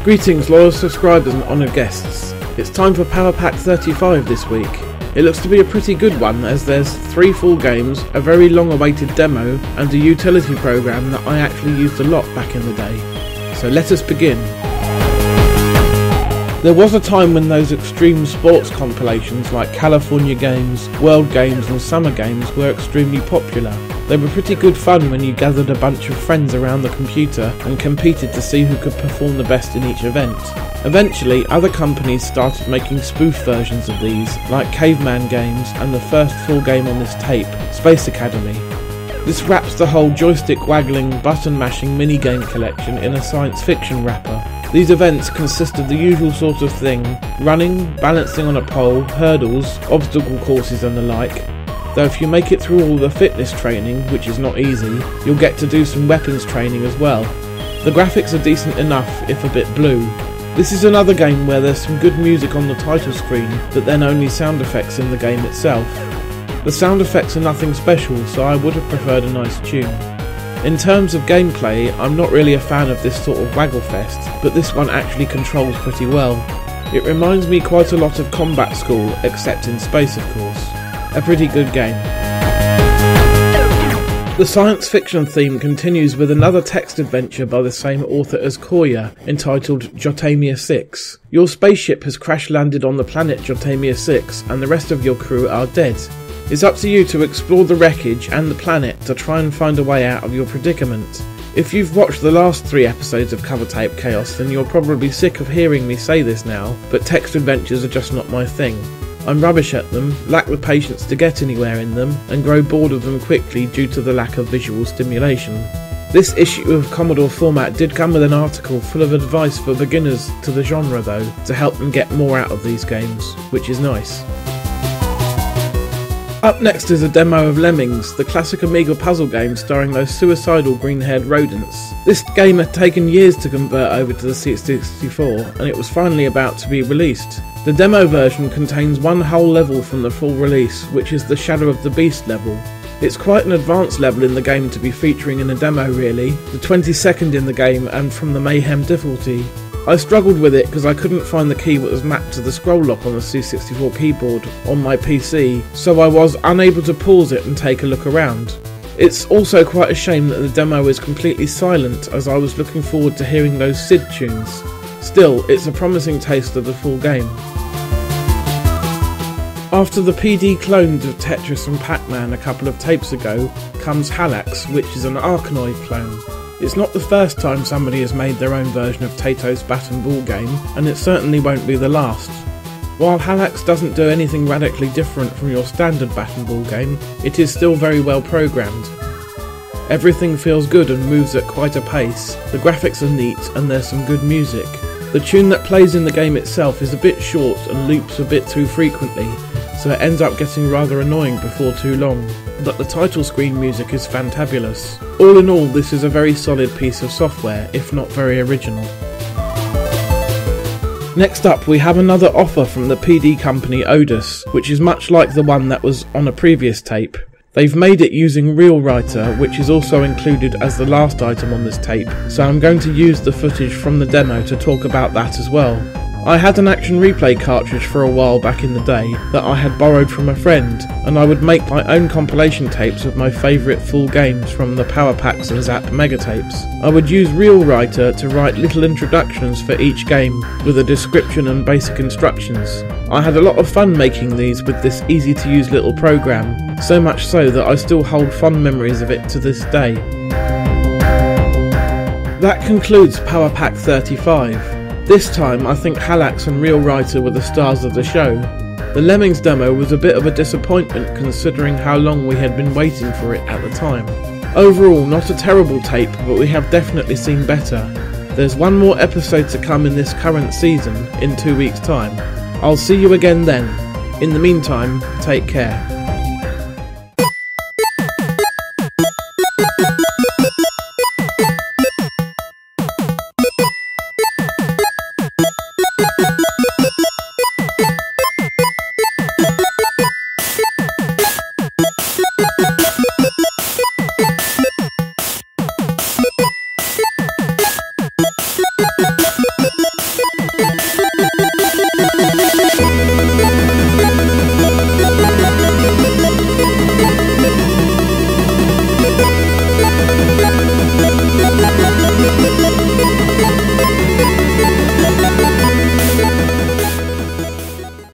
Greetings loyal subscribers and honoured guests. It's time for Power Pack 35 this week. It looks to be a pretty good one as there's 3 full games, a very long awaited demo and a utility program that I actually used a lot back in the day. So let us begin. There was a time when those extreme sports compilations like California Games, World Games and Summer Games were extremely popular. They were pretty good fun when you gathered a bunch of friends around the computer and competed to see who could perform the best in each event. Eventually, other companies started making spoof versions of these, like Caveman Games and the first full game on this tape, Space Academy. This wraps the whole joystick-waggling, button-mashing minigame collection in a science fiction wrapper. These events consist of the usual sort of thing: running, balancing on a pole, hurdles, obstacle courses and the like. Though if you make it through all the fitness training, which is not easy, you'll get to do some weapons training as well. The graphics are decent enough, if a bit blue. This is another game where there's some good music on the title screen, but then only sound effects in the game itself. The sound effects are nothing special, so I would have preferred a nice tune. In terms of gameplay, I'm not really a fan of this sort of wagglefest, but this one actually controls pretty well. It reminds me quite a lot of Combat School, except in space of course. A pretty good game. The science fiction theme continues with another text adventure by the same author as Koya, entitled Jhotamia 6. Your spaceship has crash landed on the planet Jhotamia 6 and the rest of your crew are dead. It's up to you to explore the wreckage and the planet to try and find a way out of your predicament. If you've watched the last 3 episodes of Covertape Chaos, then you're probably sick of hearing me say this now, but text adventures are just not my thing. I'm rubbish at them, lack the patience to get anywhere in them, and grow bored of them quickly due to the lack of visual stimulation. This issue of Commodore format did come with an article full of advice for beginners to the genre though, to help them get more out of these games, which is nice. Up next is a demo of Lemmings, the classic Amiga puzzle game starring those suicidal green-haired rodents. This game had taken years to convert over to the C64, and it was finally about to be released. The demo version contains one whole level from the full release, which is the Shadow of the Beast level. It's quite an advanced level in the game to be featuring in a demo really, the 22nd in the game and from the Mayhem difficulty. I struggled with it because I couldn't find the key that was mapped to the scroll lock on the C64 keyboard on my PC, so I was unable to pause it and take a look around. It's also quite a shame that the demo is completely silent, as I was looking forward to hearing those SID tunes. Still, it's a promising taste of the full game. After the PD clones of Tetris and Pac-Man a couple of tapes ago, comes Hallax, which is an Arkanoid clone. It's not the first time somebody has made their own version of Tato's Bat and Ball game, and it certainly won't be the last. While Hallax doesn't do anything radically different from your standard Bat and Ball game, it is still very well programmed. Everything feels good and moves at quite a pace, the graphics are neat and there's some good music. The tune that plays in the game itself is a bit short and loops a bit too frequently, so it ends up getting rather annoying before too long, but the title screen music is fantabulous. All in all, this is a very solid piece of software, if not very original. Next up we have another offer from the PD company Odus, which is much like the one that was on a previous tape. They've made it using RealWriter, which is also included as the last item on this tape, so I'm going to use the footage from the demo to talk about that as well. I had an Action Replay cartridge for a while back in the day that I had borrowed from a friend, and I would make my own compilation tapes of my favourite full games from the Power Packs and Zap Mega tapes. I would use RealWriter to write little introductions for each game with a description and basic instructions. I had a lot of fun making these with this easy to use little program, so much so that I still hold fond memories of it to this day. That concludes Power Pack 35. This time I think Hallax and RealWriter were the stars of the show. The Lemmings demo was a bit of a disappointment considering how long we had been waiting for it at the time. Overall, not a terrible tape, but we have definitely seen better. There's one more episode to come in this current season, in 2 weeks' time. I'll see you again then. In the meantime, take care.